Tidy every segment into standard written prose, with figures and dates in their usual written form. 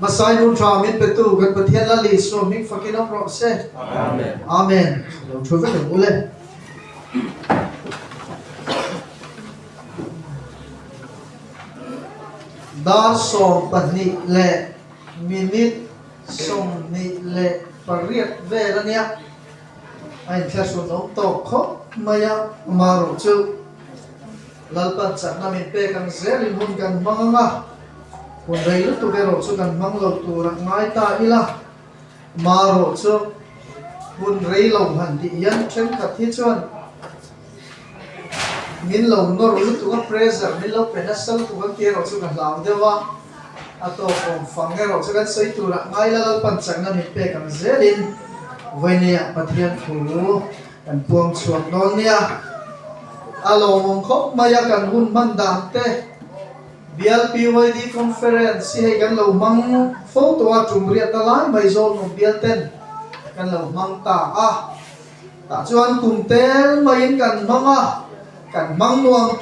Masai nun tra min petu kan pathian la li so ming fakino pro se. Amen. Amen. Lo thu ve được ule. Dar som pani le minute som ni le pariat ve la nia. Ai thla su no to kho maya maro chu lalpan chak na min pe kan zelin hun kan manga kun rei lu tu vero chu kan mang lo tu ra ngai ta ila maro chu hun rei lo han di yan chen khat hi chuan min lo no ru tu ka pressure min lo penasal tu ka ke ro chu kan lau dewa ato kom fange ro chu kan sei tu ra ngai la lalpan chak na min pe kan zelin venia pathian thu kan puang chuak non nia alo mong khop maya kan hun man dam te BLPYD conference si hay kan lo mang photo a tumria ta lai mai zo no bialten kan lo mang ta ta chuan kum tel mai kan manga kan mang nuam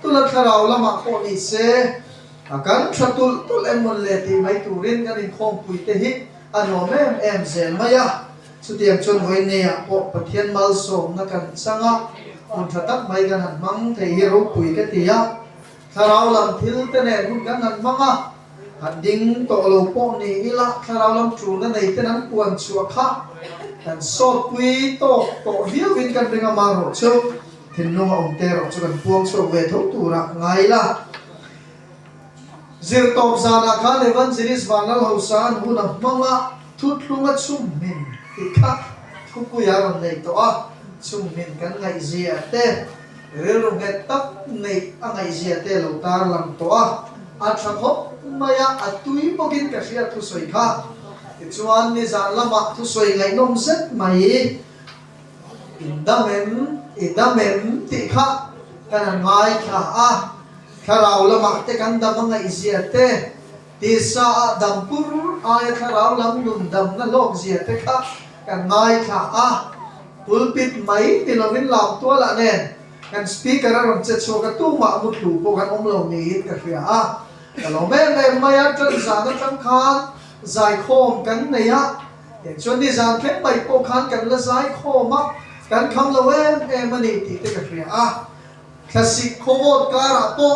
tulat kharau lama ko ni se akan thatul tul emon le ti mai turin kan in khong pui te hi ano em zel maya sutiam chon voi ne a ko pathian mal som na kan sanga un thatak mai kan han mang thei hi ro pui ka tia tharau lam thil te ne hun kan han manga han ding to lo po ni ila tharau lam chu na nei te nan puan chua kha kan so pui to viu vin kan ringa ma ro chu thin no ong te ro chu kan puang so ve tho tu ra ngai la zir top zana kha levan ziris wanal hausan hun manga thut lunga chum min ikha thupu yaron nei to chung min kan ngai zia te relo nge tak nei angai zia te lo tar lam to a thakho maya atui bokin ka sia thu soi kha chuan ni zan lama thu soi ngai nom zet mai idamem ti kha kan ngai kha kharau lama te kan da ngai zia te ti sa dampur ai kharau lam nun dam na lok zia te kha kan ngai kha pulpit mai ti lovin lam to la nen kan speaker ron che so ka tu ma mu tu po kan om lo ni ka ria ka lo me maya tran za na tran khan zai khom kan nei ye chon ni zan khem bai po khan kan la zai khom kan kham lo em ani ti te ka ria classic khowot ka ra po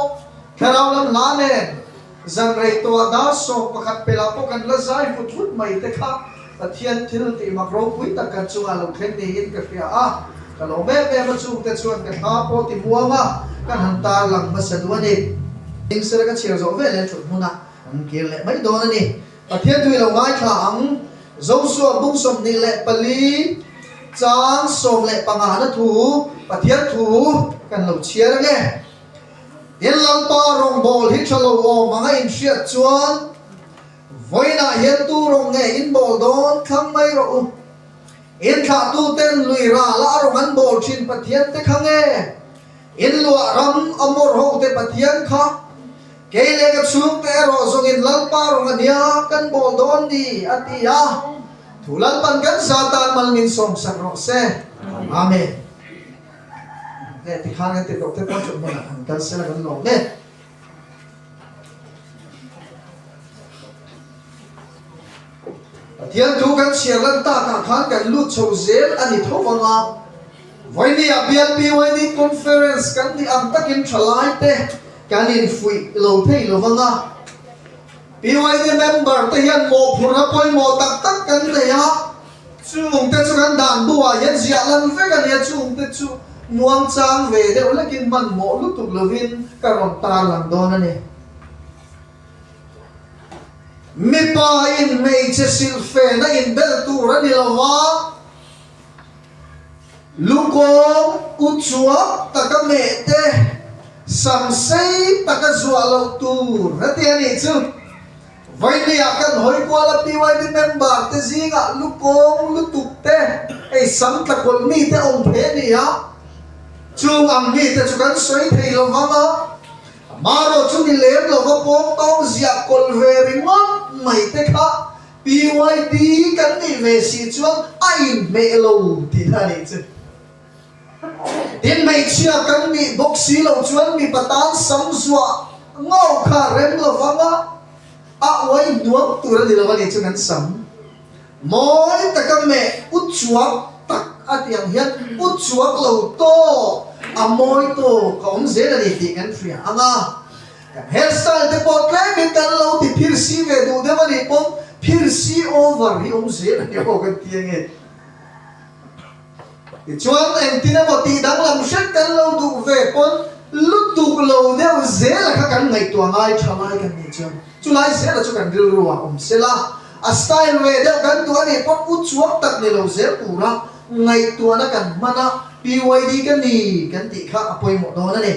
kharau lam la nen zan rei to da so pakhat pela po kan la zai phut mai te kha pathian thil ti makro pui tak kan chunga lo khen ni in ka ria ka lo me ma chung te chuan ka tha po ti muanga kan han ta lang ma saduani ing sera ka chiar zo ve le thut huna an kir le mai don ani pathian thui lo ngai kha ang zo so bung som ni le pali chang som le panga na thu pathian thu kan lo chiar nge in lam pa rong bol hi chalo o manga in sia chuan voina hian tu rong nge in bol don khang mai ro in kha tu ten lui ra la rong an bol chin pathian te khange in lua ram amor ho te pathian kha ke le ka chung te ro zong in lal pa rong ania kan bol don ni atia thulan pan kan satan mal min som sak ro se amen le ti khang te dok te pon chum na kan se la kan lo le Thian thu kan sialan ta ka khan kan lut chho zel ani thowanga voini a BLPYD conference kan ni am takin thalai te kan in fui lo thei lo wanga PYD member te hian mo phura poi mo tak tak kan ne ya chung te chu kan dan buwa yan zia lan ve kan ya chung te chu nuam chang ve de ulakin man mo lutuk lovin karon ta lang don ani mi pa in mei che silfe na in bel tu ra ni lawa luko uchua taka me te sam sei taka zualo tu rati ani chu vai ni akan hoi kwala PYD member te zinga lukong lutuk te ei sam takol mi te om phe ni ya chung ang mi te chu kan soi thei lo wanga maro chu ni lem lo ko pong tong zia kol veri mon mai te kha PYD kan ni ve si chuan ai me lo ti thani chu din mai chia kan mi boxi lo chuan mi patan sam zua ngau kha rem lo wanga awai nuam tura dilawani chungan sam moi takame utsuak tak atiang hian utsuak lo to amoi to kaum zela ni tingan fria anga hairstyle te portrait mi kan lo ti phirsi ve du de mani pom phirsi over hi zela ni ho kan tiange chuan en tina mo ti dang lam shet kan lo du ve pon lut du lo de zela kha kan ngai to ngai thamai kan ni chuan chulai zela chu kan ril ruwa sela a style we de kan tu ani pon utsuak tak ni lo zel pura ngai tu na kan mana PYD kan ni kan ti kha apoi mo do na ni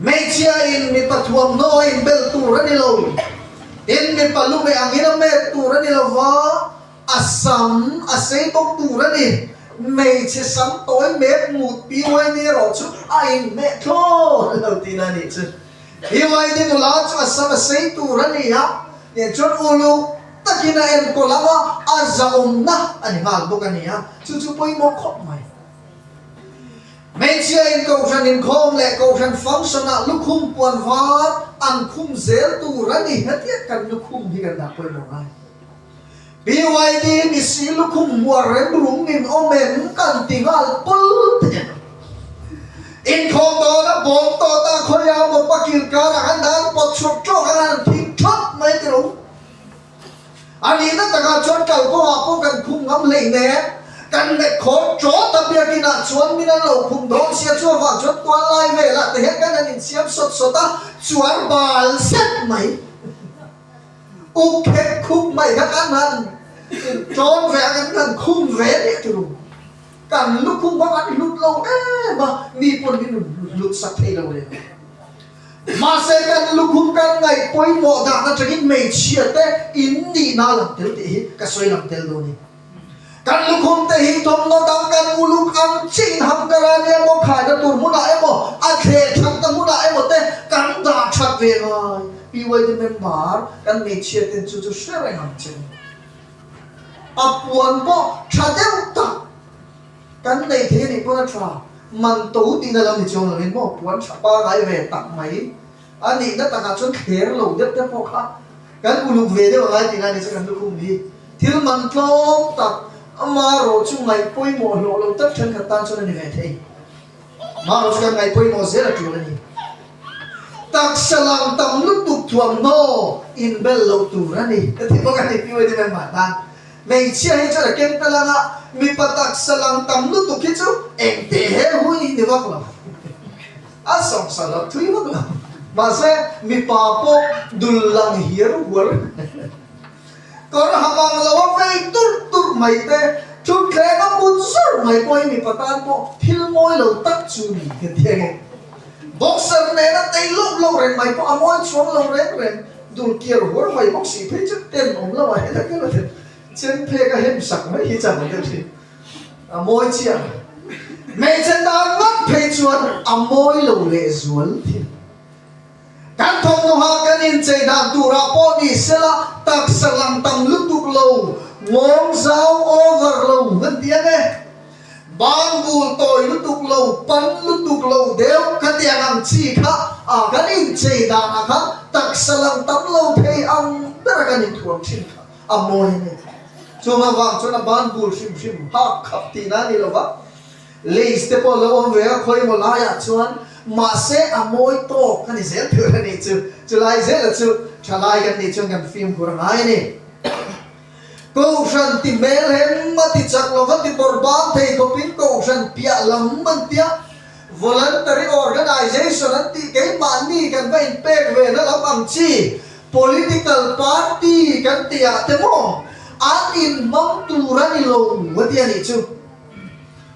mechia in mi patuam no in bel tu ra ni lo in mi palu me angina me tu ra ni lo wa asam asei bok tu ra ni meche sam toy me mut PYD ro chu ai me tho lo ti na ni chu PYD tu la chu asam asei tu ra ni ha ne chon ulu takina en kolama azaom na ani ngal bokania chu chu poi mo khop mai mechia in ko ran in khom le ko ran functional lukhum puan var an khum zel tu rani hatia kan lukhum hi kan da poi mo mai BYD ni si lukhum muarem rum in omen kan tingal pul in khom do na bom to ta khoya mo pakil ka ran dan pot chok chok ran thik thot mai tru ani na taka chon kal ko apo kan khum ngam le ne kan me kho cho tabia kina chuan mina lo khum dong sia chu wa chon twa lai ve la te he kan anin siam sot sota chuan bal set mai u khet khum mai ka kan han chon ve kan khum ve ni tu kan lu khum ba kan lut lo ba ni pon ni lut sak thei lo le mà sẽ cần lúc hôm cần ngày quay mỏ đạn nó chỉ mấy chia te in đi na làm tel thì cái xoay làm tel đâu nè cần lúc hôm te hi thom nó đang cần uluk ăn chín ham cái này em có khai được tuần muốn đại em có ăn thề thằng ta muốn đại em có te cần đã chặt về rồi vì vậy thì mình bảo cần mấy chia te chú chú sẽ phải làm chân apuan po chặt đâu ta cần này thế này có chả man tu ti na lam ni chong lo in mo puan chapa gai ve tak mai ani na ta ka chon kher lo de te po kha kan uluk ve de gai ti na ni kan lu kum di thil man tlom tak ama ro chu ngai poi mo lo lo tak chen kha tan chon ni ve thei ma ro chu ngai poi mo zera tu ni tak salam tam lu tu thuam no in bel lo tu ra ni ti po ka ni pi we de ma ta mei chia hi cha kem ta la na mi patak salang tam lu tu ki chu em te he hui ni vak la a song sala thui vak la ma se mi pa po dul lang hier wor kor hamang lawa ve tur mai te chu kle ga mun sur mai poi mi patan po thil moi lo tak chu ni ke te ge boxer ne na te lo ren mai po amoi chuang lo ren dul kier wor mai box si pe chu ten om la wa he la ke la chen phe ka hem sak mai hi chang de thi amoi chia mei chen da ngat phe chuan amoi lo le zual thi kan thong no ha kan in chei da tu ra po ni sela tak salang tam lu tu lo ngom zau over lo ngan dia ne bang bul toi lu tu lo pan lu tu lo deu ka dia ngam chi kha a kan in chei da na kha tak salang tam lo phe ang da kan in thuam chin kha amoi ne chuma wang chuna ban bul shim ha khap ti na ni lo ba le ste po lo on ve khoi mo la ya chuan ma se amoi to kan ni zel thur ni chu lai zel chu chalai kan ni chung kan film kur ngai ni ko shan ti mel hem ma ti chak lo va ti bor ba thei ko pin ko shan pia lam man pia voluntary organization an ti ke man ni kan va in pek ve na lam am chi political party kan ti a te mo atin mong turani lo wati ani chu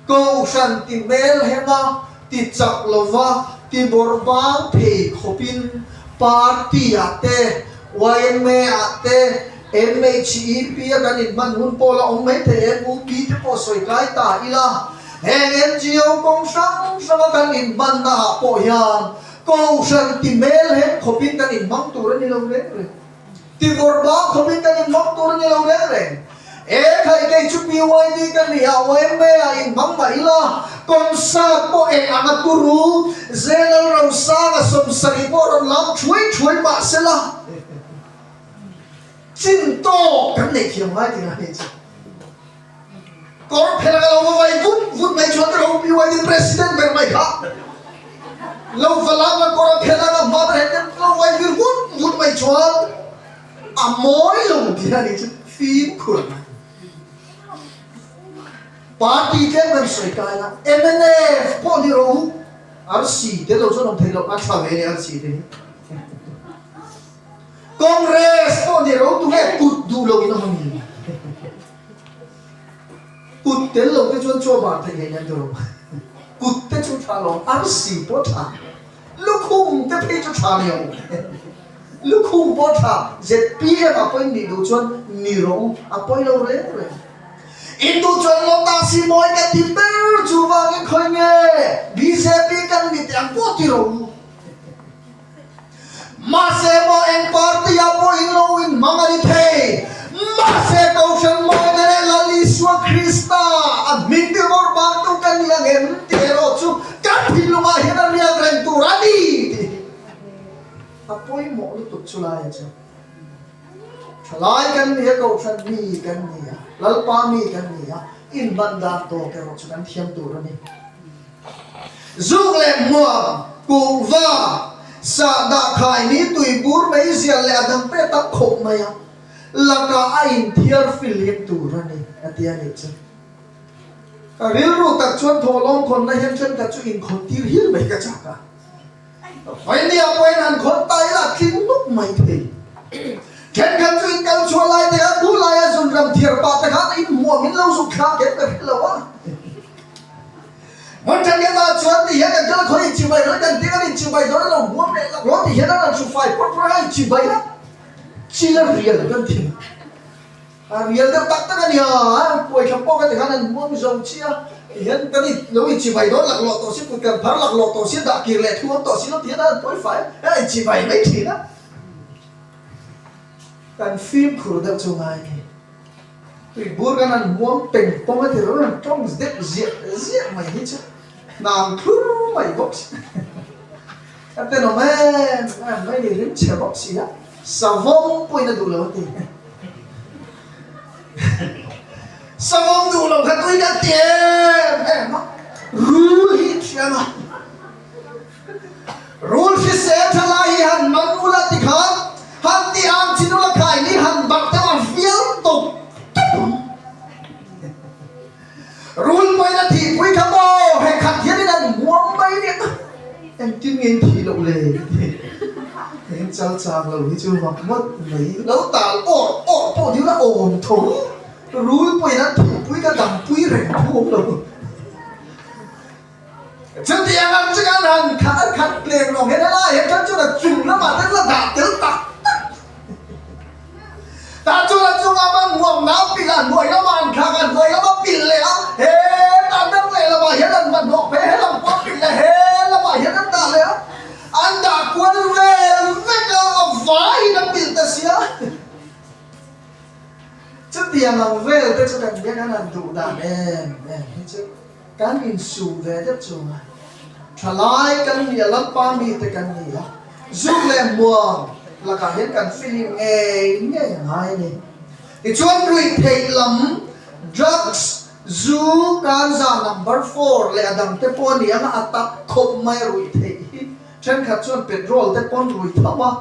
ko shan ti mel hema ti chak lova ti borbang phe khopin party ate YMA ate MHEP kan in man hun pola ong mai the MUP te po soi kai ta ila heng NGO kong sang kan in man na po yan ko shan ti mel hem khopin kan in mang turani lo re ti borba khopin kan in mong turani lo re khai cái chút BYD cái này away me in bang mai la con sa po angaturu zenal rong sa nga som sari po ron lam chuối ma sela chin to cái này thiam mai thì này chứ con phela lo vai vút mai chuan ro BYD president ber mai kha lo vala ma con phela ga ma ber lo vai vút mai chuan amoy lo thì này chứ phim khur party ke men soi kai na MNF po ni ro RC te lo so nom thei lo a tha ve ni RC te Congress po ni ro tu ke kut du lo ni no ni kut te lo te chuan cho ba thei yan do kut te chu tha lo RC po tha lu khum te phe chu tha ni lu khum po tha ZPM apoi ni do chuan ni ro apoi lo re Indo chuan lo ta si moi ka timber chu wa ke khoi nge BJP kan ni tiang po ti ro ma se mo en party apo in lo in mangari the ma se ko chen mo ne la li swa Krista admin ti mor ba tu kan yang em ti ro chu ka phi lu ma he na ria ren tu rani apo i mo lu tu chu la ya chu Chalai kan ni ko chen ni kan ni lalpa mi kan ni in banda to ke ro chu kan thiam tu ro ni zung le mo ku va sa da khai ni tui bur mai zia le adam pe ta khop mai la ka a in thiar philip tu ro ni atia ni chu ril ru tak chuan tholong khon na hem chen ka chu in khon tir hil mai ka cha ka phai ni a poin han khon tai la thin luk mai thei Ken kan chu in kal chua lai te a du lai a zun ram thiar pa ta kha in mo min lo su kha ke pe lo wa mon chan ke da chuan ti he kan khoi chi bai ro kan ti kan chi bai do lo mo me la ro ti he na chu fai por ai chi bai la chi la real kan ti a real da tak ta kan ya koi kham po ka ti kan mo mi zong chi a hiện cái này nếu chỉ vậy đó là lọt tổ chức cần phải là lọt tổ chức đã kỳ lệ thua tổ chức nó thế đó tôi phải chỉ vậy mấy thì đó kan phim khử được cho ngài tụi bố cái này muốn tình phong cái thì nó là trong diện mày hết chứ làm cứ mày bốc cái tên nó mấy người lính trẻ bốc xí á sao vong quên nó đủ lâu thì sao vong đủ lâu cái tôi đã tiền em nó rule hit xem mà rule phi sẽ thay lại hẳn mang ula thì khác han ti am chinu la khai ni han bak ta wan fiel to rul mai na thi pui khamo he khat hian nan muam mai ni em tin ngin thi lo le em chal chang lo hi chu mak mat mai lo ta o po ni la om tho rul mai na thi pui ka dam pui re thu lo chân thì anh ăn chứ anh khát liền lòng hết là hết chân cho là chừng nó mà rất là đã tới tạc ta cho là chúng ta mang nguồn não bị là nuôi nó mang khang ăn nuôi nó bị lẻ hết ta đất này là mà hết lần vận động hết lần quá bị là hết là mà hết đất ta lẻ anh đã quên về là vãi nó bị ta xía chứ tiền là về tôi cho cần biết nó là đủ đảm em chứ kan in su ve de chunga thalai kan ni lam pa mi te kan ni zu le mo la ka hen kan feeling nge ngai ni ti chuan rui thei lam drugs zu kan za number 4 le adam te pon ni ama atak khop mai rui thei chen kha chuan petrol te pon rui thawa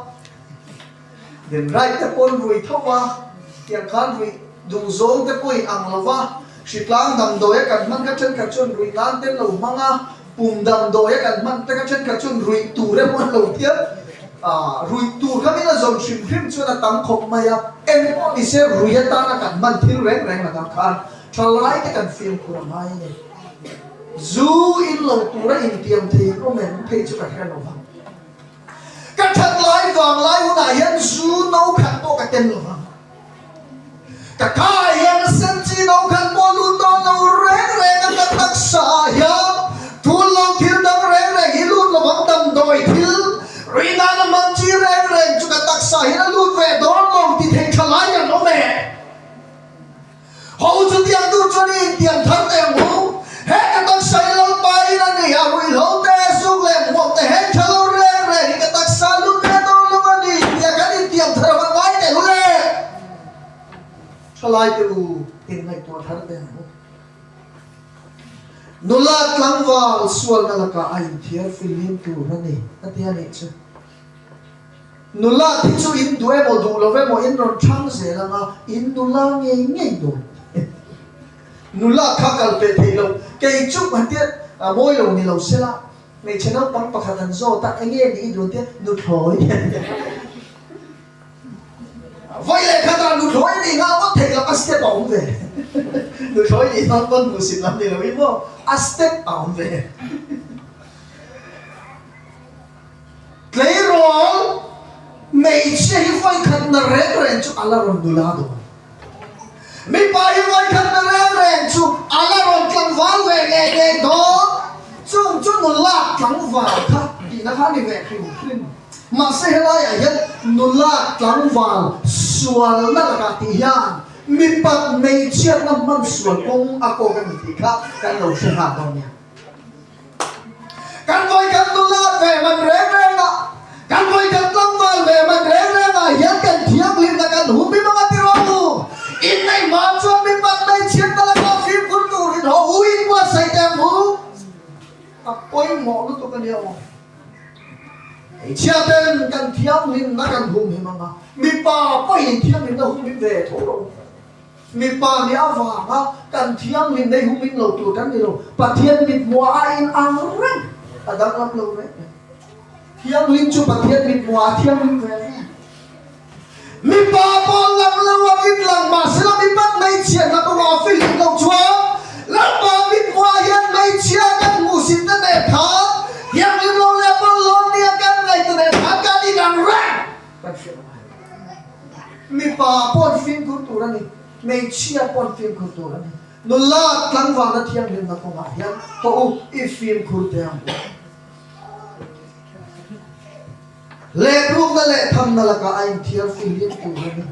den right te pon rui thawa tiang khan rui du zong te poi ang lova Shitlang dam doya kan man ka chen ka chun rui nan ten lo manga pum dam doya kan man ta ka chen ka chun rui tu re mon lo tia rui tu ka mina zom shim phim chuna tam khop maya en po ni se rui ta na kan man thil reng reng na kam khan thalai te kan film kura mai ne zu in lo tu ra in tiam thei ko men phei chu ka khan lo ba ka that lai wang lai u na yan zu no khan to ka ten lo ba ka kai yan sen chi no khan mo lu to no reng reng ka thak sa ya tu lo thil dang reng reng hi lu lo bang dam doi thil rina na man chi reng reng chu ka tak sa hi na lu ve don lo ti thei thalai ya no me chu tiang tu chu ni tiang thar te mu he ka tak sai lo pai na ni a wi lo te su le mo te he thalo re re ni ka tak sa lu te to lu ma ni ya ka ni tiang thar ma wai te lu le chalai te u in nai to thar te mu nulat langwal sual na laka ai thiar filim tu rani atia ni chu nulat chu in due mo du lo ve mo in ron thang se la nga in nula nge nge do nulat khakal pe thelo ke chu ban tiat moi lo ni lo se la nei channel pang pakatan zo ta enge ni do tiat nu thoi vai le khata nu thoi ni nga ko thek la pas te bong ve nu thoi ni non bon mu sin lam ni lo mo a step down ve clay roll nei che hi vai khat na re ren chu ala ron dula do mi pa hi vai khat na re ren chu ala ron tlang wal ve nge do chung chu nu la tlang wa kha di na kha ni ve khrin mà sẽ lại ở hiện nô la trắng vàng xuân na là cả tỷ hiền mi bát mấy chiếc năm năm xuân công à cô cái gì khác cái đầu sẽ hạ đâu nhỉ cái voi cái nô la về mình rẽ rẽ à cái voi cái trắng vàng về mình rẽ rẽ à hiện cái thiêng liêng là cái đủ mi mà cái rau in này mà cho mi bát mấy chiếc đó là có phim cuốn tủ thì họ uy quá say tem hú à quay mỏ nó tụi cái điều chia tên cần thiêng linh nó cần hùng mà mi pa có hiện thiêng linh nó hùng linh về thổ đâu mi pa mi áo vàng á cần thiêng linh đây hùng linh lâu tuổi trắng đi đâu và thiên mi mua ai in ăn răng à đang lắm lâu đấy thiêng linh chú và thiên mi mua thiêng linh về mi pa pa lắm lâu à ít lắm mà sẽ là mi bắt mấy chuyện là có vào phi linh lâu chúa lắm mà mi mua hiện mấy chuyện cần ngủ xin tên đẹp tháo thiêng linh lâu lẽ bao lâu đi mi pa pon phim kultura ni me chia pon phim kultura ni no la tlang wa na thiang lim na ko ma hian to I phim kultura le ruk na le tham na la ka ai thiar phim kultura ni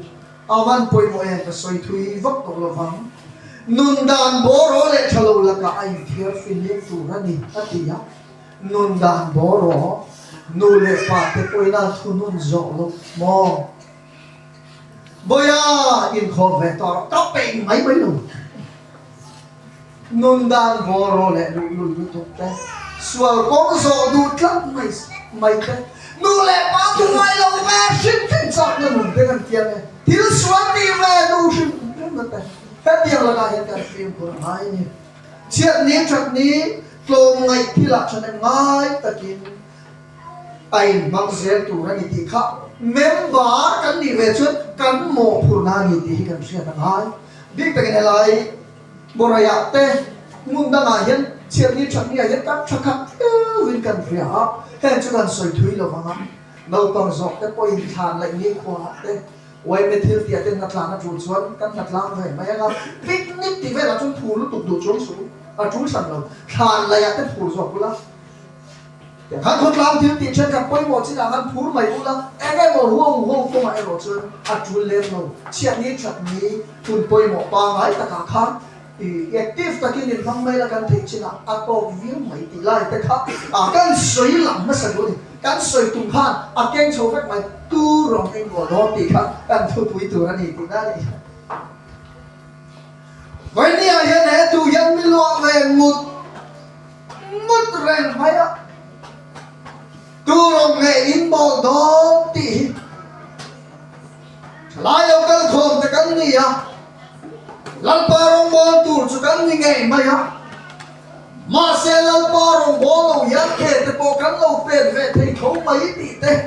awan poi mo en ta soi thui vak to lo wang nun dan boro le thalo la ka ai thiar phim kultura ni atia nun dan boro nu le pa te koi na thunun zo lo mo boya in kho ve to ka pe mai mai lu nun dan boro le lu tu te sual ko zo du tlat mai te nu le pa tu mai lo ve shin tin sak na nun te kan tiang ne til suan ni ve nu shin na te he tiang la ga hen kan film ko mai ni chiat ni chat ni tlom ngai thila chan ngai takin ai mang zel tu ra ni ti kha member kan ni ve chut kan mo phurna ni ti kan sia na ngai dik takin lai boraya te mun da nga hian chiat ni chat ni hian kan thakha win kan ria hen chu kan soi thui lo wanga no tong zok te poi than lai ni khwa te wai me thil tia te na tlan na chu chuan kan na tlang ve mai nga picnic ti ve la chu thu lu tuk du chung su a chung san lo than lai te phur zok kula kan khot lam thil ti chen ka poi mo chi la kan phur mai kula ege mo ho to mai ro chu a chu le no chiat ni chat ni tun poi mo pa ngai ta ka kha active takin in mang mai la kan thei china a to viu mai ti lai te kha a kan soi lam na sa do ni kan soi tum khan a keng chho vek mai tu rong en go do ti kha kan thu pui tu ra ni ti na ni vai ni a hian he tu yan mi lo ve mut ren mai a tu rong nge in bo do ti lai lo kal khom te kan ni a lal parong bol tur chu kan ni ngai mai ha ma se lal parong bol lo ya ke te po kan lo pen ve thei tho mai ti te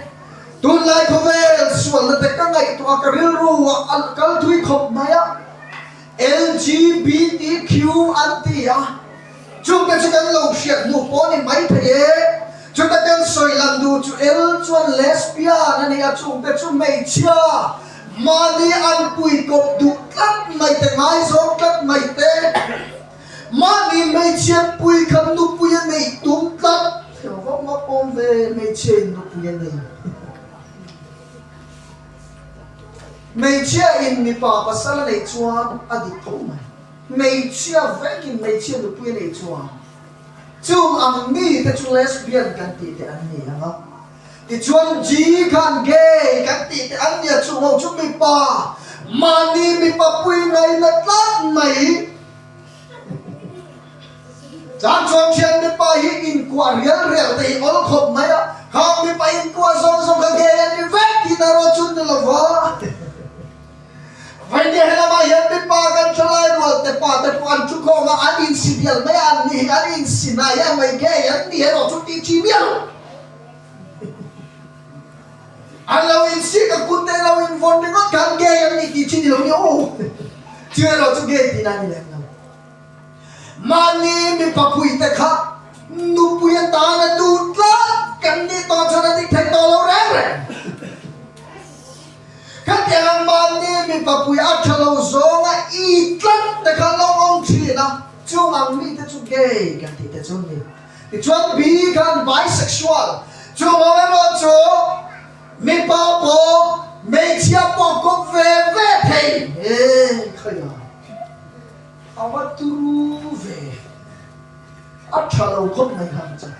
tun lai kho ve sual te ka ngai to ka ril ru wa al kal thui khop mai a LGBTQ anti a chung te chu kan lo shiat nu po ni mai the chu ta kan soi lan du chu L chuan lesbian ani a chung te chu mei chia mani an pui kop du kat mai te ngai zo kat mai te mani mei chen pui kham nu pui nei tum kat theo vok ma pom ve mei chen nu pui nei mei chia in mi pa pasal nei chuan adik tho mai mấy chia vekin mấy chia được quyền này chua chung ang mi te chung lesbian kan ti te an ni ha ti chuan ji kan gay kan ti te an ni chung ho chung mi pa mani mi pa pui ngai na tlat mai Chan chuan thian mi pa hi in kwa rial rial te ol khop mai a khang mi pa in kwa song song ka gay an ni vek ti na ro chun de lova Vậy thì là mà hiện biết ba cái trái rồi để ba để quan chú con mà anh in xịt tiền mấy anh đi anh in xịt này em mày ghê anh đi rồi chút đi chi biết luôn anh lâu in xịt cái cuốn đây lâu in vốn đi có càng ghê anh đi chi đi lâu nhau chưa rồi chút ghê thì anh đi làm đâu mà ni mi papui te khác nu puyen ta na du tla kan đi to cho nó đi thay to lâu rồi Các yang mani mi papui achalo zonga itlat te kalong ong china chung ang mi te chu gay kan ti te chung ni ti chuan bi kan bisexual chung ong lo chu mi pa po me chia po ko ve ve thei khaya awaturu ve achalo khop mai han cha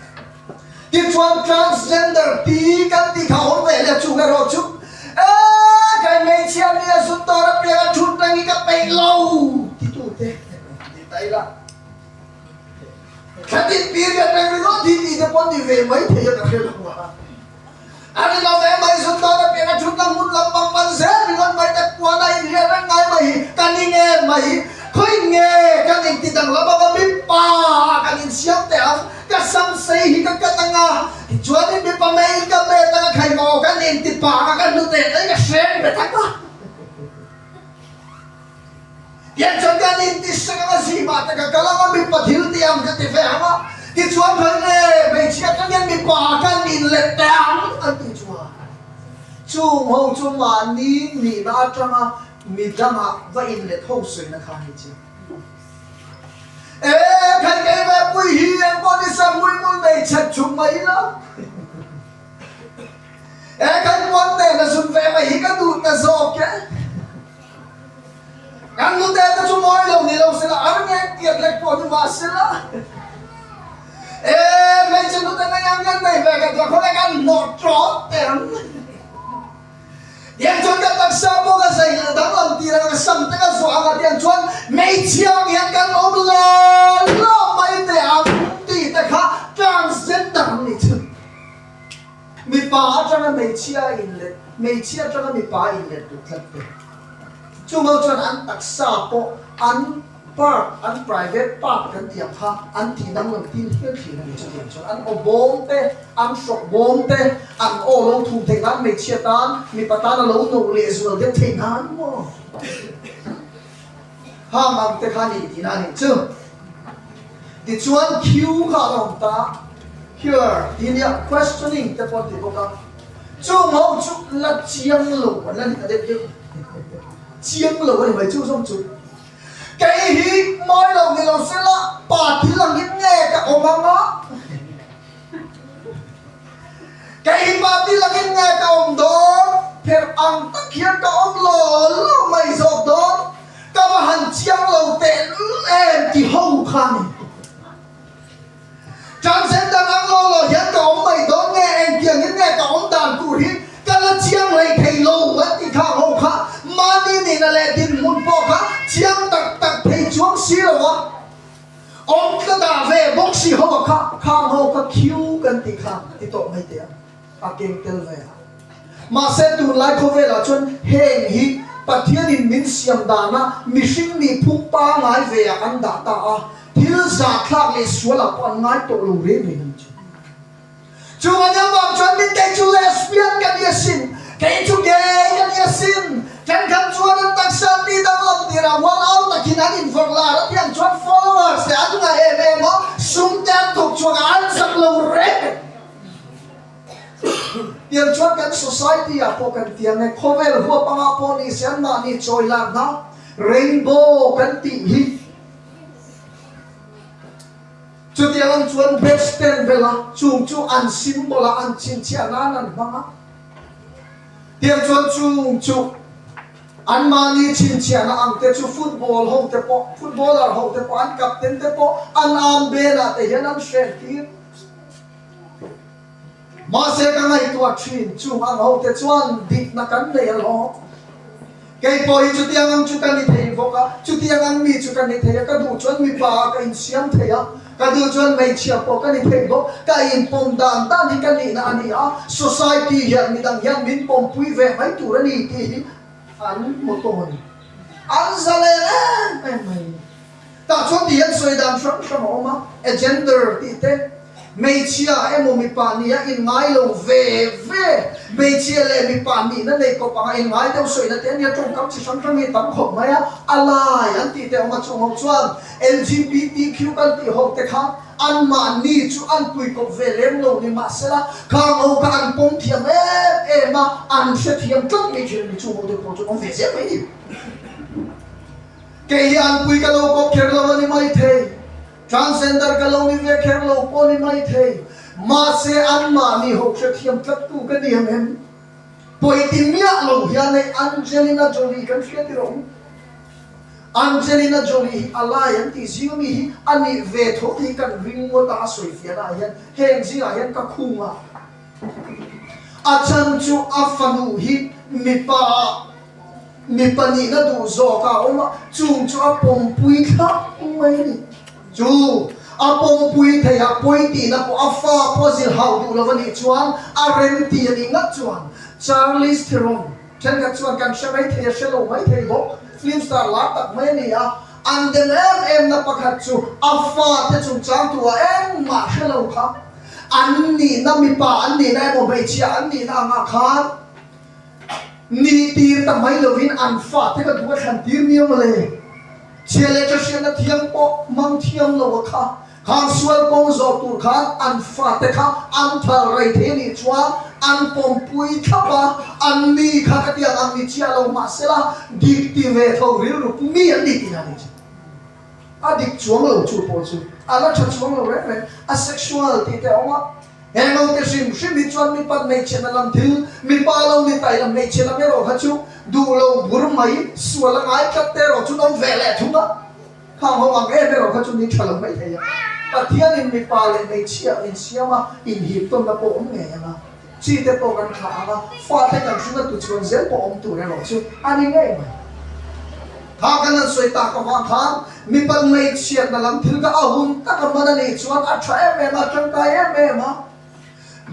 ti chuan transgender pi kan ti khao ve le chu ga ro chu cái mấy chiếc này xuất tỏ ra bây chút đang cái bể lâu thì tụi thế thì tay là cái tiền tiền cái này nó thì cái bọn đi về mấy thế là cái đâu mà anh nói về mấy xuất tỏ ra bây chút đang muốn làm bằng bằng xe thì con mấy đẹp qua đây thì ra ngay mày cái đi nghe mày khơi nghe cái này thì đang làm bằng biết pa cái này siap tao cái sam say hi cái tăng à chúa đi biết pa mấy cái bê tăng khai mò cái này thì pa cái nút tệ đấy cái sen bị thắt quá Yan cho cái này thì sao cái gì mà cái lang bị bắt hiểu thì am cái thì phải hả thì chúa thôi nè mấy chiếc cái này bị pa cái này lệ tao anh thì chúa chung hậu chung mà ni na trăng mi dama và in lệ hậu sôi na khai chứ cái về bùi hiền bọn đi sang bùi môn này chặt chúng mấy đó cái món này là dùng về mà hi cái đụt là dọc cái ăn lúc đấy chúng moi lâu thì lâu sẽ là ăn nghe tiệt lại của chúng ta sẽ là mấy chân lúc đấy anh ăn này về cái đó không phải ăn một chó tiền Yang chuan ka tagsabo ka sa ila dalam tira ka samte ka so ang yang chuan may chiang yang kan omla lo may te ang ti te kha transgender ni chu mi pa atanga may chia inlet may chia atanga mi pa inlet tu tlatte chu mo chuan an taksa po an park an private park kan tiang kha an thi nang lang tin hian thi na ni chu chuan an obom te an sok bom te an o lo thu te kan me chia tan mi patana lo no le zual de te nan mo ha mang te khani ti na ni chu ti chuan q kha long ta here tin ya questioning te pon ti ko ka chu mo chu la chiang lo la ni ka de chiang lo ni mai chu song chu cái hi mỗi lần thìเราsẽ là bà thì là những nghe cả ông đó cái hi bà thì là những nghe cả ông đó phèn ăn tất khiến cả ông lo mày dọc đó các bà hành chiang lâu tệ em thì hậu khăn chẳng sẽ đang ăn lo hiện cả ông mày đó nghe em kia những nghe cả ông đàn cụ hi cái là chiang này thầy lâu thì khá hậu khăn mà đi là lệ tiền muốn bỏ khá chiang tặc chuông xí rồi á ông cứ đà về bốc xí hậu khang hậu cái kêu gần tí khang thì tội mấy tiếng à kinh tel về mà sẽ tụi lại không về là chân hèn hi bắt thiên in min xiêm đàn á mi sinh mi phung pa ngay về ăn đã ta à thiếu giả khác lấy số là con ngay tội lù rê mình chú anh em bảo chân min cái chú lesbian cái gì xin cái chú gay cái gì xin Kan kan chuan an taksan ni dang lam tira one out takin an inform la rat yang chuan followers te atu na em mo sum tan tuk chuan an sak lo re yang chuan kan society a po kan tiang ne khovel hu panga po ni sian ma ni choi la na rainbow kan ti hi chu tiang an chuan best ten vela chung chu an symbol an chin chi anan an banga tiang chuan chung chu an mani chin chiana ang te chu football hong te po footballer hong te po an captain te po an am be na te hian an share ti ma se ka ngai tua thin chu ang hong te chuan dik na kan le lo cái bồi chú tiếng anh chú cần đi thấy vô cả chú tiếng anh mi chú cần đi thấy cái đủ chuẩn mi ba cái in xiêm thấy á cái đủ chuẩn mấy chiếc bộ cái đi thấy vô cái in phong đàn ta đi cái đi na anh á society hiện mi đang hiện min phong pui về mấy chủ ra đi thì anh một tuần anh ra lên em mày ta cho tiền xoay đàn sống sống mà gender thì thế mấy chia em một mi pa ni in ngay lâu về mấy chia lệ mi pa ni nó này có bằng in ngay đâu soi nó tiền nhà trong cấp chỉ sống trong mi tấm khổng mấy á alai anh thì theo mà trong học chuan LGBTQ kan thì học te khác anh mà ni chú anh quỳ có về lên lâu ni mà sẽ là khang hậu các anh bông thiam em mà anh sẽ thiam tất mấy chuyện mi chú học được cho con về dễ mấy đi cái anh quỳ cái lâu có khéo lâu ni mấy thế transgender ka lo ni ve kher lo po ni mai thei ma se an ma ni hok se thiam tlap tu ka ni hem poi tin mia lo hian nei Angelina Jolie kan thia ti ro Angelina Jolie alai an ti ziu mi ani ve tho ti kan ring mo ta soi fia la hian heng zinga hian ka khunga achan chu afanu hi mi pa ni na du zo ka oma chung chu apom pui kha mai ni chú apong pui thầy à pui tì na po afa po zil hau du lovani chuan a rem ti ani ngat chuan Charlize Theron chen ka chuan kan shamai thei shelo mai thei bo film star la tak mai ni a an den em na pakhat chu afa te chung chang tu a em ma shelo kha an ni na mi pa an ni na mo mai chia an ni na nga khan ni tir ta mai lovin an fa te ka du khan tir ni ma le chia lệ cho xem là thiêng bộ mang thiêng lâu khá khang sual công gió tur khá ăn phạt khá ăn thở rầy thế này chua ăn bom pui khá ba ăn mi khá cái tiếng ăn mi chia lâu mà sẽ là đi đi về thầu ríu được mi ăn đi thì là gì à đi chuông lâu chu po chu à là chuông lâu đấy asexual thì thế ông á em ông cái sim mi chuan mi pat mấy chuyện làm thiếu mi ba lâu mi tay làm mấy chuyện làm cái rồi hả chú đủ lâu bùrù mấy xua là ngay cắt tê rồi chú ông về lẹ chúng đó không không bằng em rồi hả chú đi chờ làm mấy thầy à thiên in mi pa lên mấy chia in xia mà in hiệp tôn là bộ ông nghe mà chỉ để bộกันkhá mà phát thế cần chúng ta tụi chuan dễ bộ ông tụi này rồi chú anh nghe mà thà cái lần xoay ta có vang thang mi pat mấy chia là làm thiếu cái ahun ta cầm mà này chuan à trái em mà trong cái em mà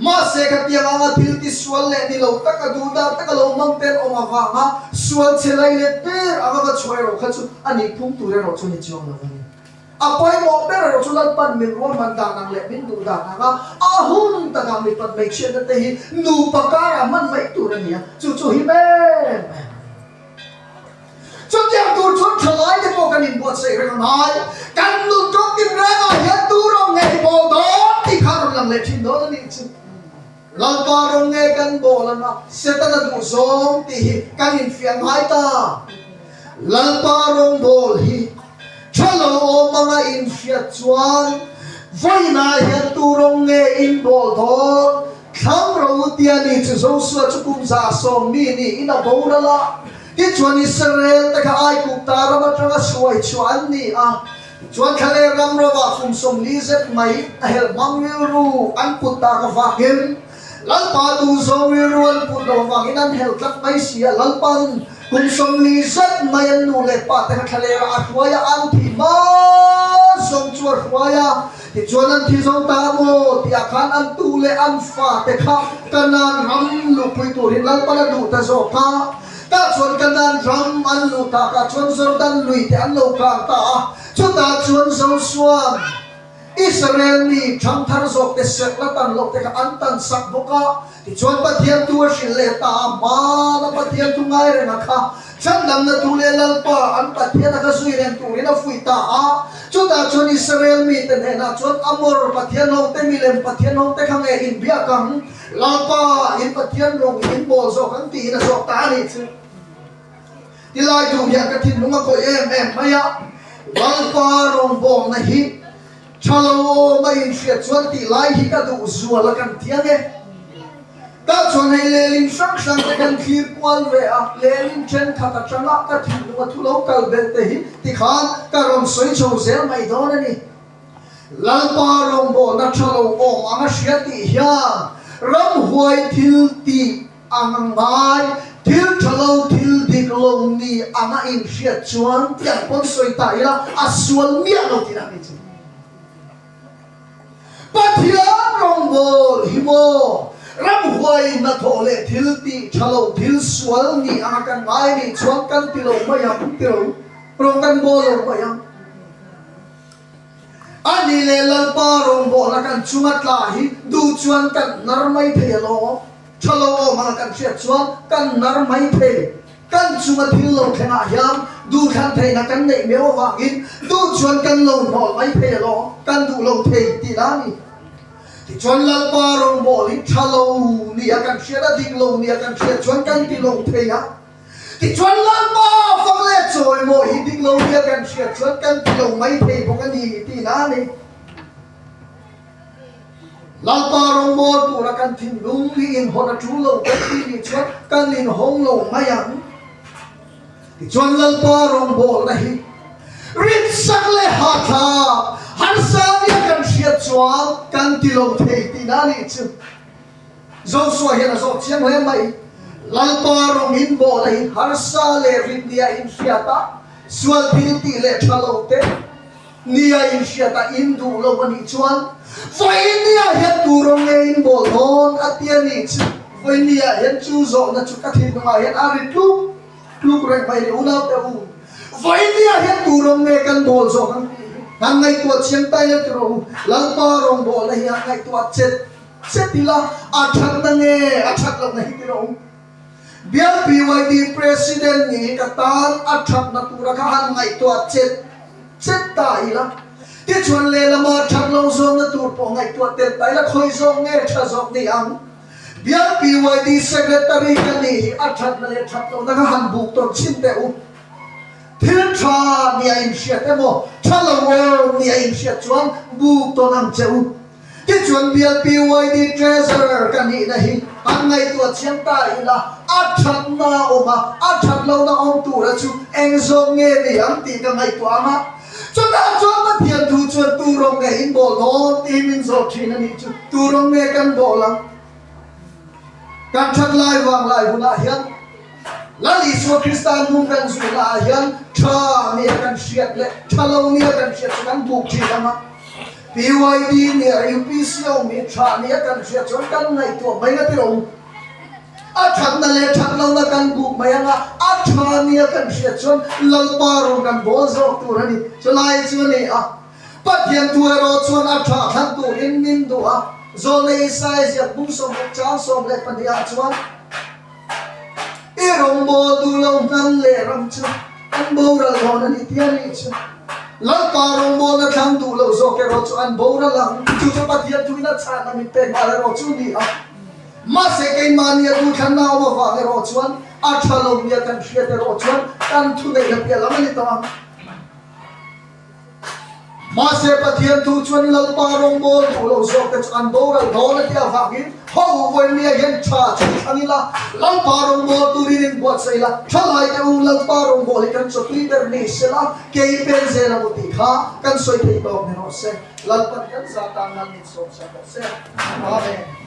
ma se ka tiang anga thil ti sual le ni lo taka duda taka lo mang ten ong awanga sual chelai le per anga ka choi ro kha chu ani phung tu re ro chu ni chiong la ni apoi mo per ro chu lan pan min ro man da nang le min du da anga ahun ta ga mi pat make sure that hi nu pakara man mai tu re ni chu chu hi me chu tiang tu chu thalai te po kan in bo se re nai kan nu tok tin re ma ya tu ro ngai bo do ti kha ro lang le thin do ni chu lalpa rong nghe kan bolan na setana du zong ti kan in fiang hai ta lalpa rong bol hi chalo o mga in fiat chuan vai na hian tu rong nghe in bol thon kham ro tia ni chu zo su chu kum za som mi ni ina bora la ti chuan Israel ta ka ai ku ta ra ma tanga suai chuan ni a chuan khale ram ro wa fum som li zet mai hel mang ru an put ta ka va him lalpa tu so we ruan put do wangin an hel tlak mai sia lalpan kun som li zat mai an nu le pa ta khalera atwaya an thi ma som chuar hwaya ti chuan an thi zo ta mo ti akhan an tu le an fa te kha kanan ram lu pui tu rin lalpan an du ta zo ka ta chuan kanan ram an lu ta ka chuan zo dan lui te an lo ka ta chu ta chuan zo suam Israel ni thang thar zok te sek la tan lok te ka an tan sak boka ti chuan pathian tu a hrin le ta ma na pathian tu ngai re na kha chan lam na tu le lal pa an pathian ka sui ren tu ina fui ta a chu ta chuan Israel mi te ne na chuan amor pathian hong te mi lem pathian hong te khang e in bia kang lal pa in pathian rong in bol zok kan ti na zok ta ni chu ti lai tu ya ka thin lunga ko em maya lal pa rong bol na hi chalo mai fiat chuan ti lai hi ka du zuala kan tiang e ta chọn hay lelin sang sang cái căn khí quan về à lelin trên thà ta trăng á ta thìn mà thu lâu cầu về thế thì khán ta rong xoay châu dễ mày đó này lalpa rong bo na chalo om anga siati hian ram huai thil ti angai thil chalo thil dik lo ni anga in siat chuan tiang pon soi tai la aswal mia lo ti na ni chu pathia rong bo himo ram huai na thole thil ti chalo thil swal ni anga kan ngai ni chuan kan ti lo mayam ti lo rong kan bo lo mayam ani le lalpa rong bo la kan chungat la hi du chuan kan narmai phelo chalo ma kan sia chuan kan narmai phe kan chungat thil lo thenga hiam du khan thei na kan nei meo wangin du chuan kan lo no mai phelo kan du lo thei ti la ni ti chuan lalpa rong bo li chalo ni kan sia da dik lo ni kan sia chuan kan ti lo thei ya ti chuan lalpa phang le choi mo hi dik lo ni kan sia chuan kan ti lo mai phei bo kan ni ti na ni lalpa rong bo tu ra kan thin lung li in hona chu lo kan ti ni chuan kan lin hong lo mayang ti chuan lalpa rong bo na hi rit sak le ha tha har sa ni kan sia chuan kan ti lo thei ti na ni chu zo so hian zo chiam hoe mai lalpa rong in bo la hi har sa le rit dia in fiata sual thil ti le thalo te nia in fiata in du lo ani chuan voi nia hian tu rong e in bo lon atia ni chu voi nia hian chu zo na chu ka thil ma hian ari tu rek mai le unau te u voi nia hian tu rong e kan bol zo kan han ngai tu chiang tai le tro lalpa rong bo la hi ngai tu chet tila athak na nge athak lo nahi tro bial BYD president ni katan athak na tu ra kha han ngai tu chet tai la ti chuan le lama thak lo zong na tur po ngai tu te tai la khoi zong nge tha zong ni ang bial BYD secretary ka ni athak na le thak lo na kha han buk to chin te u thil tha ni a in sia te mo thalo ni a in sia chuan buk to nang cheu ti chuan bial BYD treasurer ka ni na hi an ngai tu chiang tai la athak na oma athak lo na om tu ra chu eng zong nge ni ang ti ka ngai tu ama cho ta cho ma thian thu chuan tu rong nge in bo lo ti min zo thin ani chu tu rong nge kan bo lang kan thak lai wang lai huna hian lali so kristan nu kan su la hian tha ni kan siat le thalo ni kan siat kan buk thi ama BYD ni UPC o mi tha ni kan siat chuan kan ngai tu mai na ti ro athak na le thak lo na kan buk mai anga atha ni kan siat chuan lalpa ro kan bo zo tu rani chulai chu ni a pathian tu ro chuan atha than tu in min do a zo nei sai ya bu som cha som le padia chuan e rong bo du lo nan le ram chu an bo ra lo na ni tia ni chu lalpa rong bo na thang du lo zo ke ro chu an bo ra lang chu chu pathian tu na cha na mi pe ma ro chu ni a ma se ke mania tu khan na wa va le ro chuan a thalo mi kan hria te ro chuan kan thu nei la pia la ni ta ma se pathian tu chuan lalpa rong bo tu lo zo ke chuan bo ra do na tia va gi ho voi mi yen tha chu ani la lalpa rong bo tu rin bo sai la thalai te u lalpa rong bo le kan so leader ni se la ke pen ze na muti kha kan soi thei to ne no se lalpa kan sa ta ngal ni so sa se amen